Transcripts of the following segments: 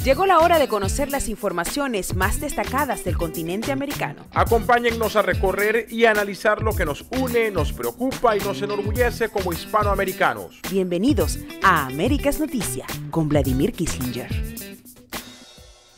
Llegó la hora de conocer las informaciones más destacadas del continente americano. Acompáñennos a recorrer y analizar lo que nos une, nos preocupa y nos enorgullece como hispanoamericanos. Bienvenidos a Américas Noticias con Vladimir Kissinger.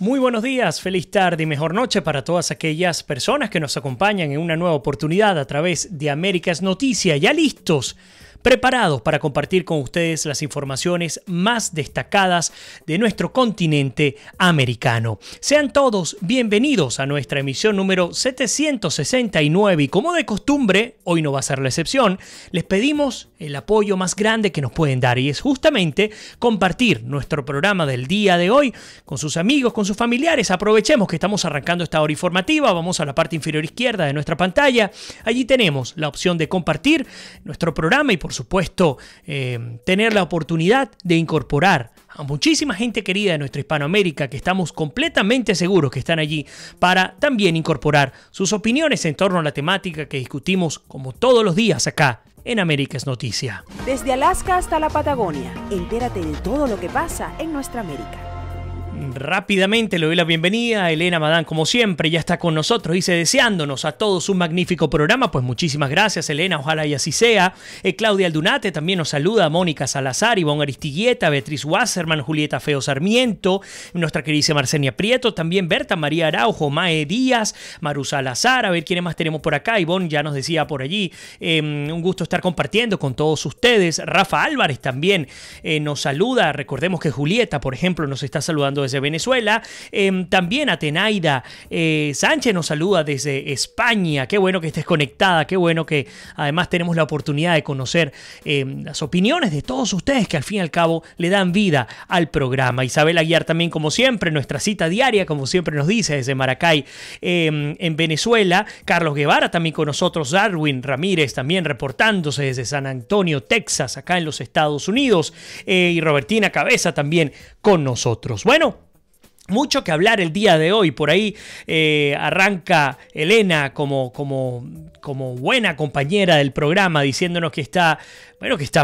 Muy buenos días, feliz tarde y mejor noche para todas aquellas personas que nos acompañan en una nueva oportunidad a través de Américas Noticias. Ya listos, preparados para compartir con ustedes las informaciones más destacadas de nuestro continente americano. Sean todos bienvenidos a nuestra emisión número 769 y como de costumbre, hoy no va a ser la excepción, les pedimos el apoyo más grande que nos pueden dar y es justamente compartir nuestro programa del día de hoy con sus amigos, con sus familiares. Aprovechemos que estamos arrancando esta hora informativa, vamos a la parte inferior izquierda de nuestra pantalla, allí tenemos la opción de compartir nuestro programa y por supuesto tener la oportunidad de incorporar a muchísima gente querida de nuestra Hispanoamérica que estamos completamente seguros que están allí para también incorporar sus opiniones en torno a la temática que discutimos como todos los días acá en Américas Noticias. Desde Alaska hasta la Patagonia, entérate de todo lo que pasa en nuestra América. Rápidamente le doy la bienvenida a Elena Madán, como siempre, ya está con nosotros, dice deseándonos a todos un magnífico programa. Pues muchísimas gracias, Elena, ojalá y así sea. Claudia Aldunate también nos saluda, Mónica Salazar, Ivonne Aristigueta, Beatriz Wasserman, Julieta Feo Sarmiento, nuestra queridísima Marcenia Prieto, también Berta María Araujo, Mae Díaz, Maru Salazar, a ver quiénes más tenemos por acá. Ivonne ya nos decía por allí, un gusto estar compartiendo con todos ustedes. Rafa Álvarez también nos saluda, recordemos que Julieta, por ejemplo, nos está saludando desde Venezuela. También Atenaida Sánchez nos saluda desde España. Qué bueno que estés conectada, qué bueno que además tenemos la oportunidad de conocer las opiniones de todos ustedes que al fin y al cabo le dan vida al programa. Isabel Aguiar también, como siempre, nuestra cita diaria, como siempre nos dice, desde Maracay en Venezuela. Carlos Guevara también con nosotros, Darwin Ramírez también reportándose desde San Antonio, Texas, acá en los Estados Unidos, y Robertina Cabeza también con nosotros. Bueno, mucho que hablar el día de hoy. Por ahí arranca Elena como buena compañera del programa diciéndonos que está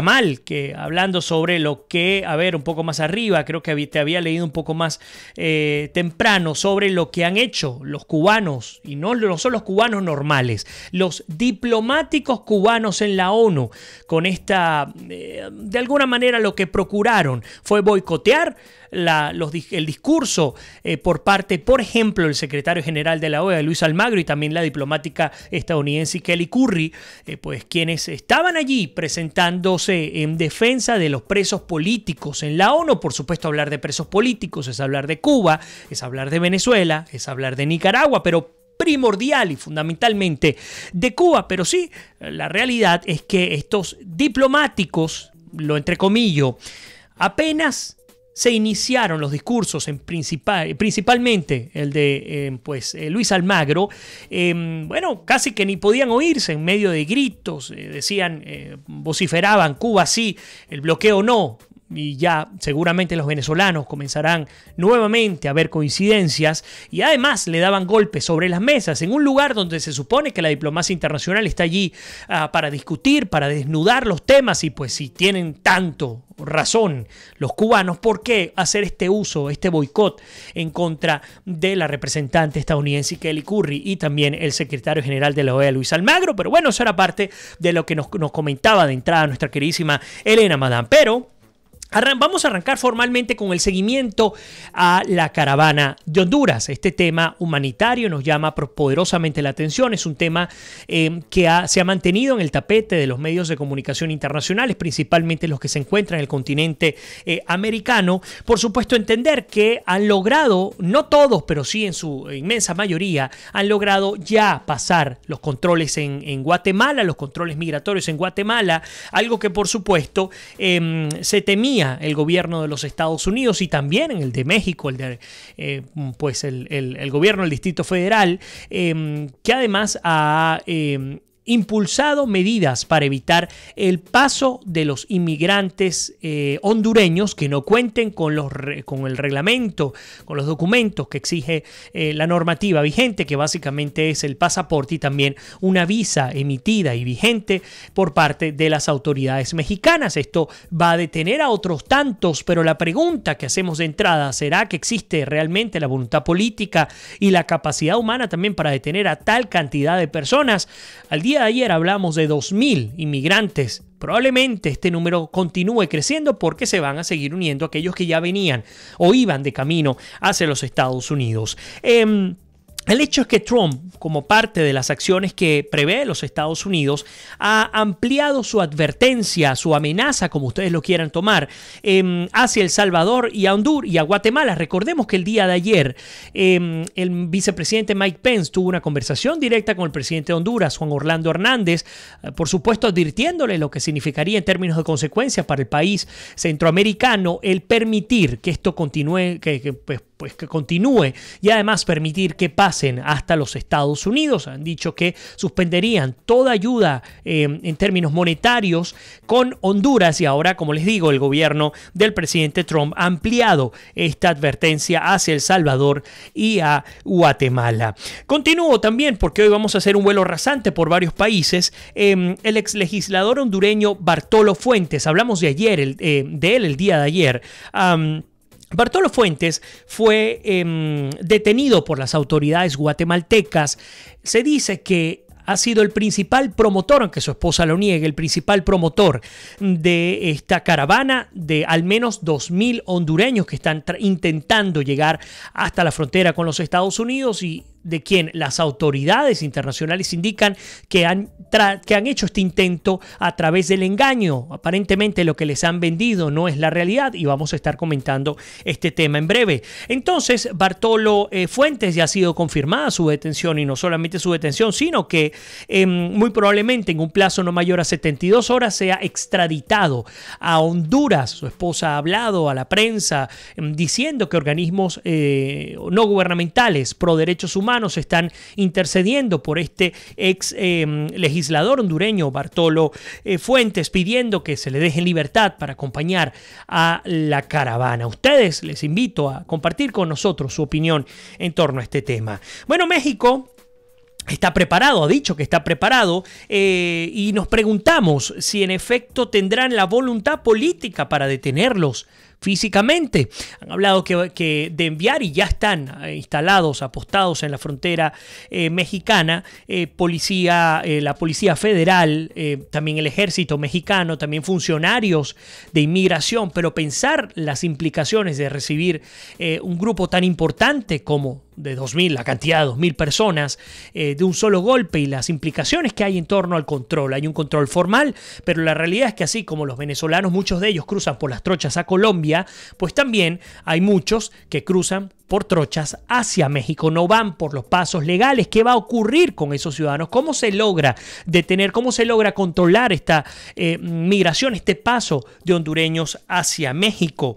mal, que hablando sobre lo que, a ver, un poco más arriba, creo que te había leído un poco más temprano sobre lo que han hecho los cubanos, y no son los cubanos normales, los diplomáticos cubanos en la ONU, con esta, de alguna manera lo que procuraron fue boicotear el discurso por parte, por ejemplo, del secretario general de la OEA, Luis Almagro, y también la diplomática estadounidense Kelly Currie, pues quienes estaban allí presentándose en defensa de los presos políticos en la ONU. Por supuesto, hablar de presos políticos es hablar de Cuba, es hablar de Venezuela, es hablar de Nicaragua, pero primordial y fundamentalmente de Cuba. Pero sí, la realidad es que estos diplomáticos, lo entrecomillo, apenas se iniciaron los discursos, principalmente el de Luis Almagro, bueno, casi que ni podían oírse en medio de gritos, decían, vociferaban, Cuba sí, el bloqueo no. Y ya seguramente los venezolanos comenzarán nuevamente a ver coincidencias y además le daban golpes sobre las mesas en un lugar donde se supone que la diplomacia internacional está allí para discutir, para desnudar los temas. Y pues si tienen tanto razón los cubanos, ¿por qué hacer este uso, este boicot en contra de la representante estadounidense Kelly Currie y también el secretario general de la OEA, Luis Almagro? Pero bueno, eso era parte de lo que nos comentaba de entrada nuestra queridísima Elena Madán. Pero vamos a arrancar formalmente con el seguimiento a la caravana de Honduras. Este tema humanitario nos llama poderosamente la atención. Es un tema que se ha mantenido en el tapete de los medios de comunicación internacionales, principalmente los que se encuentran en el continente americano. Por supuesto, entender que han logrado, no todos, pero sí en su inmensa mayoría, han logrado ya pasar los controles en Guatemala, los controles migratorios en Guatemala, algo que por supuesto se temía el gobierno de los Estados Unidos y también en el de México, el gobierno del Distrito Federal, que además ha impulsado medidas para evitar el paso de los inmigrantes hondureños que no cuenten con el reglamento, con los documentos que exige la normativa vigente, que básicamente es el pasaporte y también una visa emitida y vigente por parte de las autoridades mexicanas. Esto va a detener a otros tantos, pero la pregunta que hacemos de entrada, ¿será que existe realmente la voluntad política y la capacidad humana también para detener a tal cantidad de personas? Al día de ayer hablamos de 2.000 inmigrantes. Probablemente este número continúe creciendo porque se van a seguir uniendo aquellos que ya venían o iban de camino hacia los Estados Unidos. El hecho es que Trump, como parte de las acciones que prevé los Estados Unidos, ha ampliado su advertencia, su amenaza, como ustedes lo quieran tomar, hacia El Salvador y a Honduras y a Guatemala. Recordemos que el día de ayer el vicepresidente Mike Pence tuvo una conversación directa con el presidente de Honduras, Juan Orlando Hernández, por supuesto advirtiéndole lo que significaría en términos de consecuencias para el país centroamericano el permitir que esto continúe, que continúe y además permitir que pasen hasta los Estados Unidos. Han dicho que suspenderían toda ayuda en términos monetarios con Honduras y ahora, como les digo, el gobierno del presidente Trump ha ampliado esta advertencia hacia El Salvador y a Guatemala. Continúo también porque hoy vamos a hacer un vuelo rasante por varios países. El ex legislador hondureño Bartolo Fuentes, hablamos de ayer, de él el día de ayer. Bartolo Fuentes fue detenido por las autoridades guatemaltecas. Se dice que ha sido el principal promotor, aunque su esposa lo niegue, el principal promotor de esta caravana de al menos 2.000 hondureños que están intentando llegar hasta la frontera con los Estados Unidos y de quien las autoridades internacionales indican que han hecho este intento a través del engaño. Aparentemente lo que les han vendido no es la realidad y vamos a estar comentando este tema en breve. Entonces, Bartolo Fuentes ya ha sido confirmada su detención y no solamente su detención, sino que muy probablemente en un plazo no mayor a 72 horas sea extraditado a Honduras. Su esposa ha hablado a la prensa diciendo que organismos no gubernamentales pro derechos humanos están intercediendo por este ex legislador hondureño Bartolo Fuentes, pidiendo que se le deje en libertad para acompañar a la caravana. Ustedes les invito a compartir con nosotros su opinión en torno a este tema. Bueno, México está preparado, ha dicho que está preparado y nos preguntamos si en efecto tendrán la voluntad política para detenerlos físicamente. Han hablado que de enviar y ya están instalados, apostados en la frontera mexicana, la Policía Federal, también el Ejército Mexicano, también funcionarios de inmigración, pero pensar las implicaciones de recibir un grupo tan importante como de 2.000, la cantidad de 2.000 personas de un solo golpe y las implicaciones que hay en torno al control. Hay un control formal, pero la realidad es que así como los venezolanos, muchos de ellos cruzan por las trochas a Colombia, pues también hay muchos que cruzan por trochas hacia México, no van por los pasos legales. ¿Qué va a ocurrir con esos ciudadanos? ¿Cómo se logra detener, cómo se logra controlar esta migración, este paso de hondureños hacia México?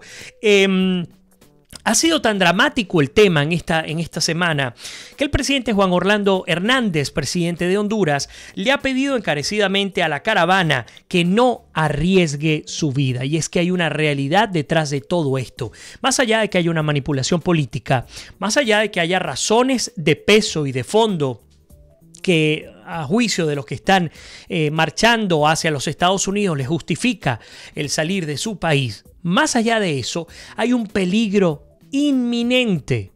Ha sido tan dramático el tema en esta semana que el presidente Juan Orlando Hernández, presidente de Honduras, le ha pedido encarecidamente a la caravana que no arriesgue su vida. Y es que hay una realidad detrás de todo esto. Más allá de que haya una manipulación política, más allá de que haya razones de peso y de fondo que a juicio de los que están marchando hacia los Estados Unidos les justifica el salir de su país, más allá de eso hay un peligro inminente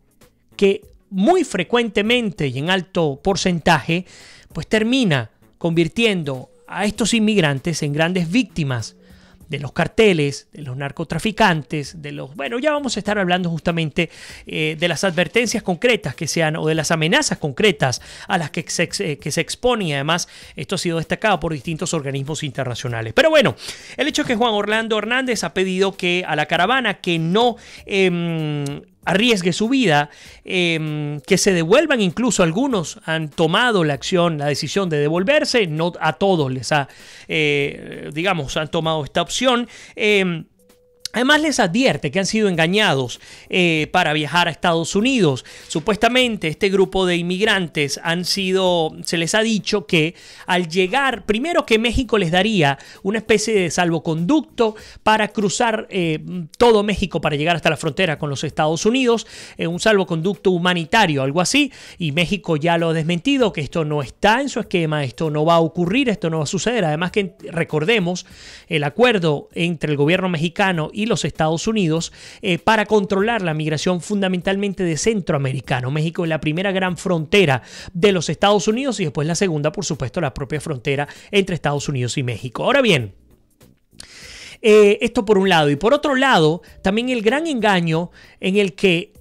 que muy frecuentemente y en alto porcentaje pues termina convirtiendo a estos inmigrantes en grandes víctimas de los carteles, de los narcotraficantes, bueno, ya vamos a estar hablando justamente de las advertencias concretas que sean o de las amenazas concretas a las que se expone, y además esto ha sido destacado por distintos organismos internacionales. Pero bueno, el hecho es que Juan Orlando Hernández ha pedido que a la caravana que no arriesgue su vida, que se devuelvan. Incluso algunos han tomado la decisión de devolverse, no a todos les han tomado esta opción. Además les advierte que han sido engañados para viajar a Estados Unidos. Supuestamente este grupo de inmigrantes se les ha dicho que al llegar, primero que México les daría una especie de salvoconducto para cruzar todo México para llegar hasta la frontera con los Estados Unidos, un salvoconducto humanitario, algo así, y México ya lo ha desmentido, que esto no está en su esquema, esto no va a ocurrir, esto no va a suceder. Además que recordemos el acuerdo entre el gobierno mexicano y los Estados Unidos para controlar la migración fundamentalmente de centroamericanos. México es la primera gran frontera de los Estados Unidos y después la segunda, por supuesto, la propia frontera entre Estados Unidos y México. Ahora bien, esto por un lado. Y por otro lado, también el gran engaño en el que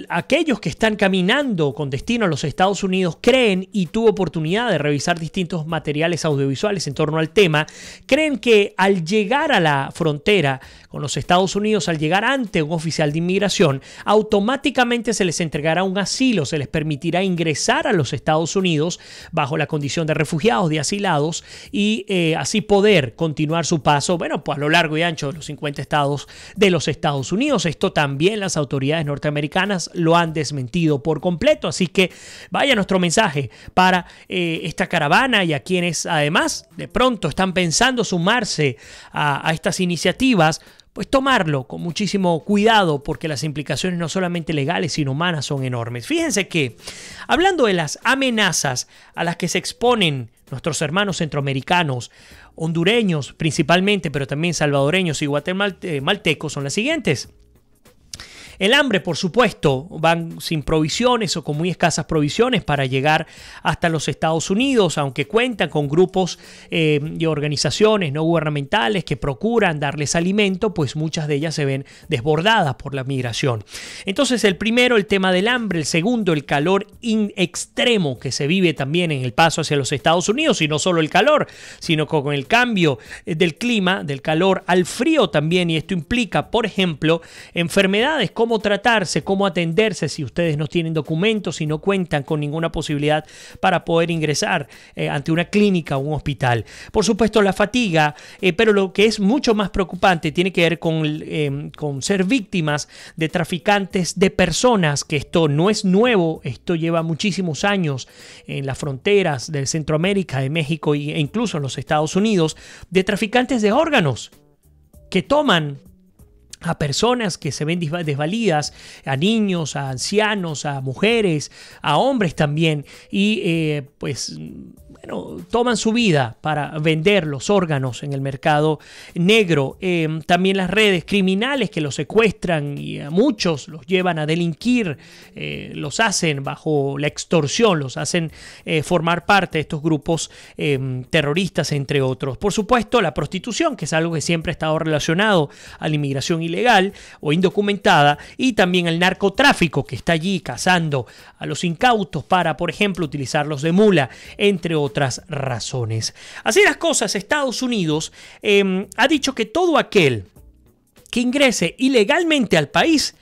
aquellos que están caminando con destino a los Estados Unidos creen, y tuve oportunidad de revisar distintos materiales audiovisuales en torno al tema, creen que al llegar a la frontera con los Estados Unidos, al llegar ante un oficial de inmigración, automáticamente se les entregará un asilo, se les permitirá ingresar a los Estados Unidos bajo la condición de refugiados, de asilados, y así poder continuar su paso, bueno, pues a lo largo y ancho de los 50 estados de los Estados Unidos. Esto también las autoridades norteamericanas lo han desmentido por completo, así que vaya nuestro mensaje para esta caravana y a quienes además de pronto están pensando sumarse a estas iniciativas, pues tomarlo con muchísimo cuidado, porque las implicaciones no solamente legales sino humanas son enormes. Fíjense que, hablando de las amenazas a las que se exponen nuestros hermanos centroamericanos, hondureños principalmente, pero también salvadoreños y guatemaltecos, son las siguientes. El hambre, por supuesto, van sin provisiones o con muy escasas provisiones para llegar hasta los Estados Unidos, aunque cuentan con grupos y organizaciones no gubernamentales que procuran darles alimento, pues muchas de ellas se ven desbordadas por la migración. Entonces, el primero, el tema del hambre; el segundo, el calor extremo que se vive también en el paso hacia los Estados Unidos, y no solo el calor, sino con el cambio del clima, del calor al frío también, y esto implica, por ejemplo, enfermedades, cómo tratarse, cómo atenderse si ustedes no tienen documentos y no cuentan con ninguna posibilidad para poder ingresar ante una clínica o un hospital. Por supuesto, la fatiga, pero lo que es mucho más preocupante tiene que ver con ser víctimas de traficantes de personas, que esto no es nuevo, esto lleva muchísimos años en las fronteras de Centroamérica, de México e incluso en los Estados Unidos, de traficantes de órganos que toman a personas que se ven desvalidas, a niños, a ancianos, a mujeres, a hombres también, y toman su vida para vender los órganos en el mercado negro. También las redes criminales que los secuestran y a muchos los llevan a delinquir, los hacen bajo la extorsión, los hacen formar parte de estos grupos terroristas, entre otros. Por supuesto, la prostitución, que es algo que siempre ha estado relacionado a la inmigración ilegal o indocumentada, y también el narcotráfico, que está allí cazando a los incautos para, por ejemplo, utilizarlos de mula, entre otras razones. Así las cosas, Estados Unidos ha dicho que todo aquel que ingrese ilegalmente al país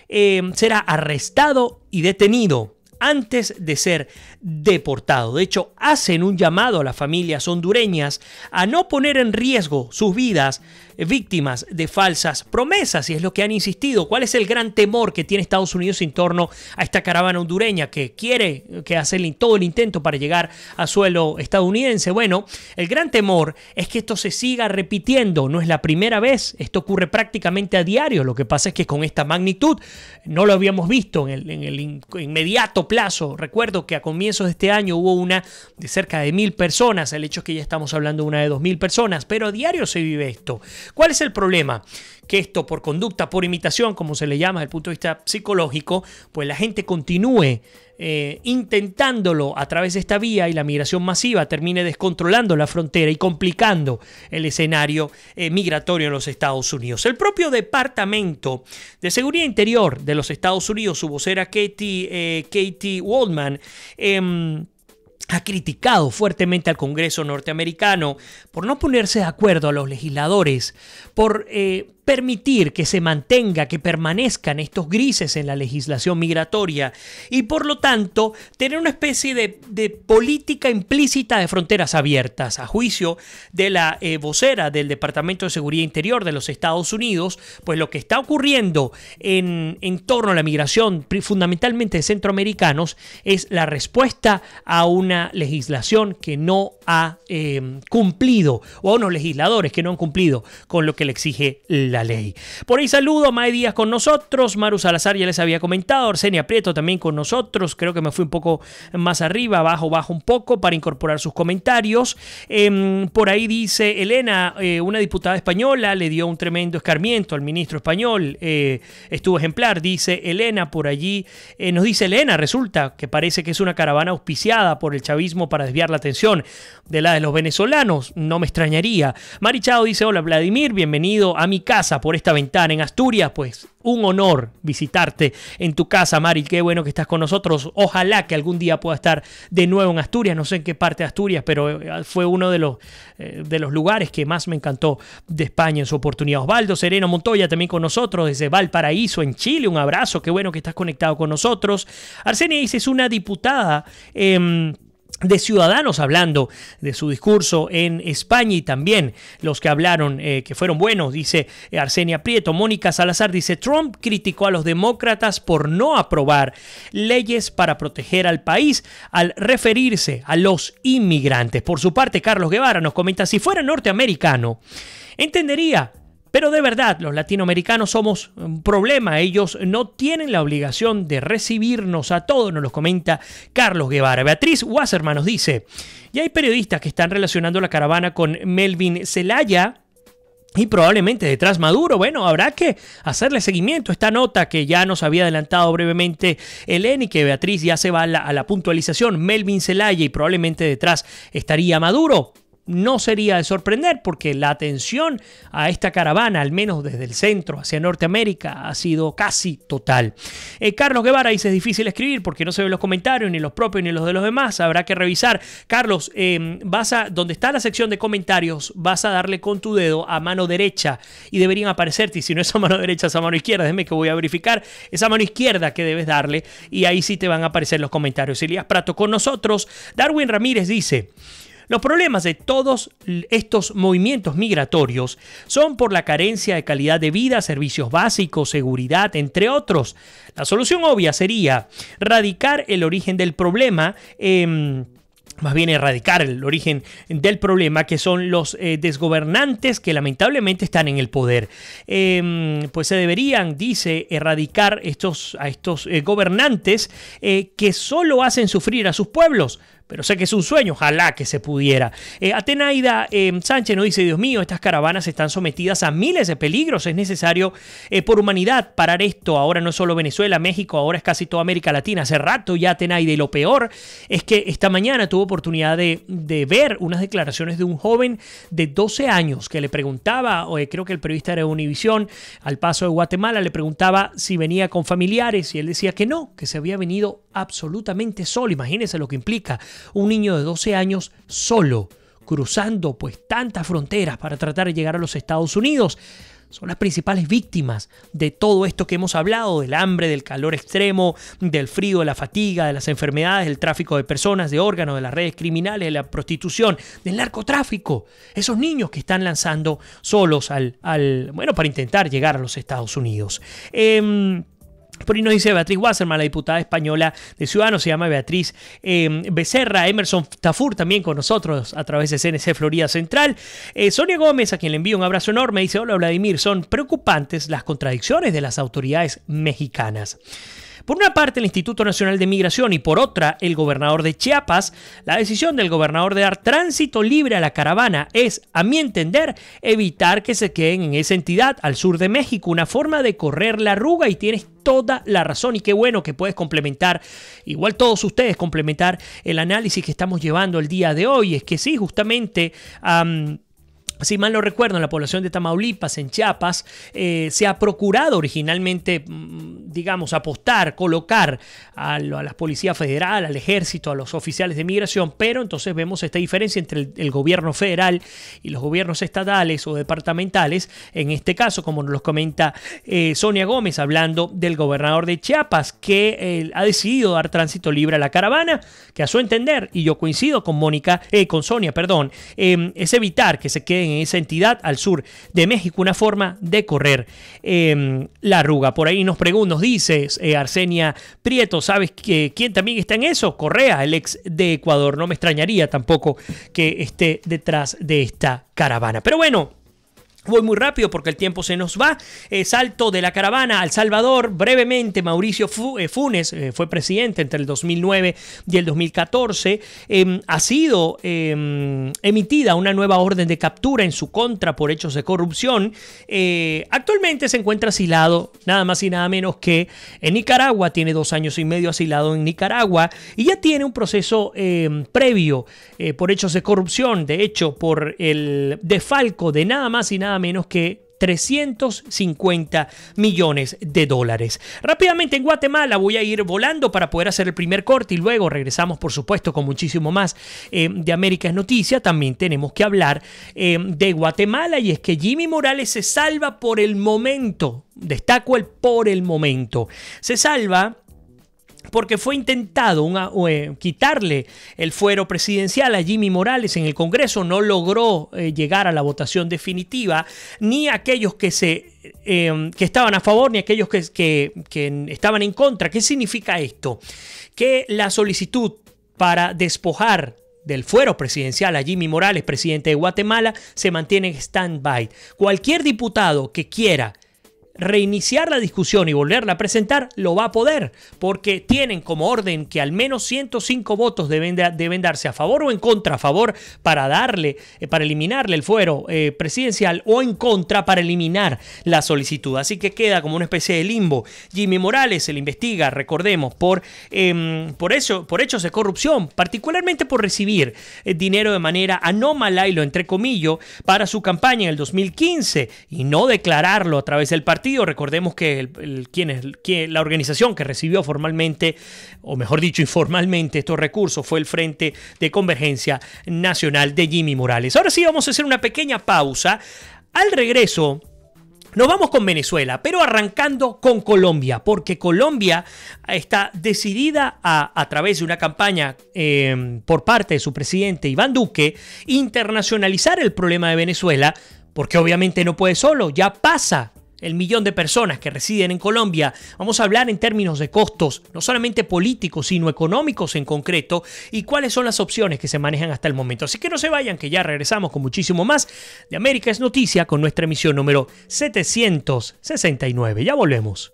será arrestado y detenido antes de ser deportado. De hecho, hacen un llamado a las familias hondureñas a no poner en riesgo sus vidas víctimas de falsas promesas, y es lo que han insistido. ¿Cuál es el gran temor que tiene Estados Unidos en torno a esta caravana hondureña que quiere hacer todo el intento para llegar a suelo estadounidense? Bueno, el gran temor es que esto se siga repitiendo. No es la primera vez, esto ocurre prácticamente a diario. Lo que pasa es que con esta magnitud no lo habíamos visto en el inmediato plazo. Recuerdo que a comienzos de este año hubo una de cerca de 1.000 personas. El hecho es que ya estamos hablando de una de 2.000 personas, pero a diario se vive esto. ¿Cuál es el problema? Que esto, por conducta, por imitación, como se le llama desde el punto de vista psicológico, pues la gente continúe intentándolo a través de esta vía, y la migración masiva termine descontrolando la frontera y complicando el escenario migratorio en los Estados Unidos. El propio Departamento de Seguridad Interior de los Estados Unidos, su vocera Katie Waldman, ha criticado fuertemente al Congreso norteamericano por no ponerse de acuerdo a los legisladores, por permitir que se mantenga, que permanezcan estos grises en la legislación migratoria y por lo tanto tener una especie de política implícita de fronteras abiertas. A juicio de la vocera del Departamento de Seguridad Interior de los Estados Unidos, pues lo que está ocurriendo en torno a la migración fundamentalmente de centroamericanos es la respuesta a una legislación que no ha cumplido, o a unos legisladores que no han cumplido con lo que le exige la ley. Por ahí saludo a Mae Díaz con nosotros, Maru Salazar ya les había comentado, Arsenia Prieto también con nosotros, creo que me fui un poco más arriba, bajo un poco para incorporar sus comentarios. Por ahí dice Elena, una diputada española le dio un tremendo escarmiento al ministro español, estuvo ejemplar, dice Elena por allí, nos dice Elena, resulta que parece que es una caravana auspiciada por el chavismo para desviar la atención de la de los venezolanos, no me extrañaría. Mari Chao dice, hola Vladimir, bienvenido a mi casa por esta ventana en Asturias, pues un honor visitarte en tu casa, Mari, qué bueno que estás con nosotros, ojalá que algún día pueda estar de nuevo en Asturias, no sé en qué parte de Asturias, pero fue uno de los lugares que más me encantó de España en su oportunidad. Osvaldo Sereno Montoya también con nosotros desde Valparaíso en Chile, un abrazo, qué bueno que estás conectado con nosotros. Arsenia dice, es una diputada de Ciudadanos hablando de su discurso en España y también los que hablaron que fueron buenos, dice Arsenia Prieto. Mónica Salazar dice, Trump criticó a los demócratas por no aprobar leyes para proteger al país al referirse a los inmigrantes. Por su parte, Carlos Guevara nos comenta, si fuera norteamericano, entendería. Pero de verdad, los latinoamericanos somos un problema. Ellos no tienen la obligación de recibirnos a todos, nos lo comenta Carlos Guevara. Beatriz Wasserman nos dice, ya hay periodistas que están relacionando la caravana con Melvin Zelaya y probablemente detrás Maduro. Bueno, habrá que hacerle seguimiento a esta nota que ya nos había adelantado brevemente Elena y que Beatriz ya se va a la puntualización. Melvin Zelaya y probablemente detrás estaría Maduro. No sería de sorprender porque la atención a esta caravana, al menos desde el centro hacia Norteamérica, ha sido casi total. Carlos Guevara dice, es difícil escribir porque no se ven los comentarios, ni los propios ni los de los demás. Habrá que revisar. Carlos, donde está la sección de comentarios, vas a darle con tu dedo a mano derecha y deberían aparecerte. Y si no es a mano derecha, es a mano izquierda. Déjame que voy a verificar. Es a mano izquierda que debes darle y ahí sí te van a aparecer los comentarios. Elías Prato con nosotros. Darwin Ramírez dice, los problemas de todos estos movimientos migratorios son por la carencia de calidad de vida, servicios básicos, seguridad, entre otros. La solución obvia sería erradicar el origen del problema, más bien erradicar el origen del problema, que son los desgobernantes que lamentablemente están en el poder. Pues se deberían, dice, erradicar a estos gobernantes que solo hacen sufrir a sus pueblos. Pero sé que es un sueño, ojalá que se pudiera. Atenaida Sánchez nos dice, Dios mío, estas caravanas están sometidas a miles de peligros. Es necesario por humanidad parar esto. Ahora no es solo Venezuela, México, ahora es casi toda América Latina. Hace rato ya, Atenaida. Y lo peor es que esta mañana tuve oportunidad de ver unas declaraciones de un joven de 12 años que le preguntaba, creo que el periodista era de Univisión, al Paso de Guatemala, le preguntaba si venía con familiares y él decía que no, que se había venido absolutamente solo. Imagínense lo que implica un niño de 12 años solo, cruzando pues tantas fronteras para tratar de llegar a los Estados Unidos. Son las principales víctimas de todo esto que hemos hablado, del hambre, del calor extremo, del frío, de la fatiga, de las enfermedades, del tráfico de personas, de órganos, de las redes criminales, de la prostitución, del narcotráfico. Esos niños que están lanzando solos para intentar llegar a los Estados Unidos. Por ahí nos dice Beatriz Wasserman, la diputada española de Ciudadanos, se llama Beatriz Becerra. Emerson Tafur también con nosotros a través de CNC Florida Central. Sonia Gómez, a quien le envío un abrazo enorme, dice, hola Vladimir, son preocupantes las contradicciones de las autoridades mexicanas. Por una parte, el Instituto Nacional de Migración y por otra, el gobernador de Chiapas. La decisión del gobernador de dar tránsito libre a la caravana es, a mi entender, evitar que se queden en esa entidad al sur de México. Una forma de correr la arruga y tienes toda la razón y qué bueno que puedes complementar, igual todos ustedes complementar el análisis que estamos llevando el día de hoy. Es que sí, justamente si mal no recuerdo, en la población de Tamaulipas, en Chiapas, se ha procurado originalmente, digamos, apostar, colocar a la Policía Federal, al Ejército, a los oficiales de migración, pero entonces vemos esta diferencia entre el gobierno federal y los gobiernos estatales o departamentales, en este caso, como nos lo comenta Sonia Gómez, hablando del gobernador de Chiapas, que ha decidido dar tránsito libre a la caravana, que a su entender, y yo coincido con Sonia, es evitar que se queden en esa entidad al sur de México, una forma de correr la arruga. Por ahí nos dice Arsenia Prieto, ¿sabes quién también está en eso? Correa, el ex de Ecuador. No me extrañaría tampoco que esté detrás de esta caravana. Pero bueno, voy muy rápido porque el tiempo se nos va. Salto de la caravana a El Salvador. Brevemente, Mauricio Funes fue presidente entre el 2009 y el 2014. Ha sido emitida una nueva orden de captura en su contra por hechos de corrupción. Actualmente se encuentra asilado nada más y nada menos que en Nicaragua. Tiene 2 años y medio asilado en Nicaragua y ya tiene un proceso previo por hechos de corrupción. De hecho, por el desfalco de nada más y nada menos que 350 millones de dólares. Rápidamente en Guatemala voy a ir volando para poder hacer el primer corte y luego regresamos, por supuesto, con muchísimo más de América es Noticia. También tenemos que hablar de Guatemala, y es que Jimmy Morales se salva por el momento. Destaco el por el momento. Se salva porque fue intentado quitarle el fuero presidencial a Jimmy Morales en el Congreso. No logró llegar a la votación definitiva, ni aquellos que estaban a favor, ni aquellos que estaban en contra. ¿Qué significa esto? Que la solicitud para despojar del fuero presidencial a Jimmy Morales, presidente de Guatemala, se mantiene en stand-by. Cualquier diputado que quiera reiniciar la discusión y volverla a presentar, lo va a poder, porque tienen como orden que al menos 105 votos deben darse a favor o en contra, a favor para eliminarle el fuero presidencial, o en contra para eliminar la solicitud. Así que queda como una especie de limbo. Jimmy Morales se le investiga, recordemos, por hechos de corrupción, particularmente por recibir dinero de manera anómala, y lo entrecomillo, para su campaña en el 2015 y no declararlo a través del partido. Recordemos que la organización que recibió formalmente, o mejor dicho informalmente, estos recursos fue el Frente de Convergencia Nacional de Jimmy Morales. Ahora sí vamos a hacer una pequeña pausa. Al regreso nos vamos con Venezuela, pero arrancando con Colombia, porque Colombia está decidida a través de una campaña por parte de su presidente Iván Duque, internacionalizar el problema de Venezuela, porque obviamente no puede solo, ya pasa el 1.000.000 de personas que residen en Colombia. Vamos a hablar en términos de costos, no solamente políticos, sino económicos en concreto, y cuáles son las opciones que se manejan hasta el momento. Así que no se vayan, que ya regresamos con muchísimo más de América es Noticia, con nuestra emisión número 769. Ya volvemos.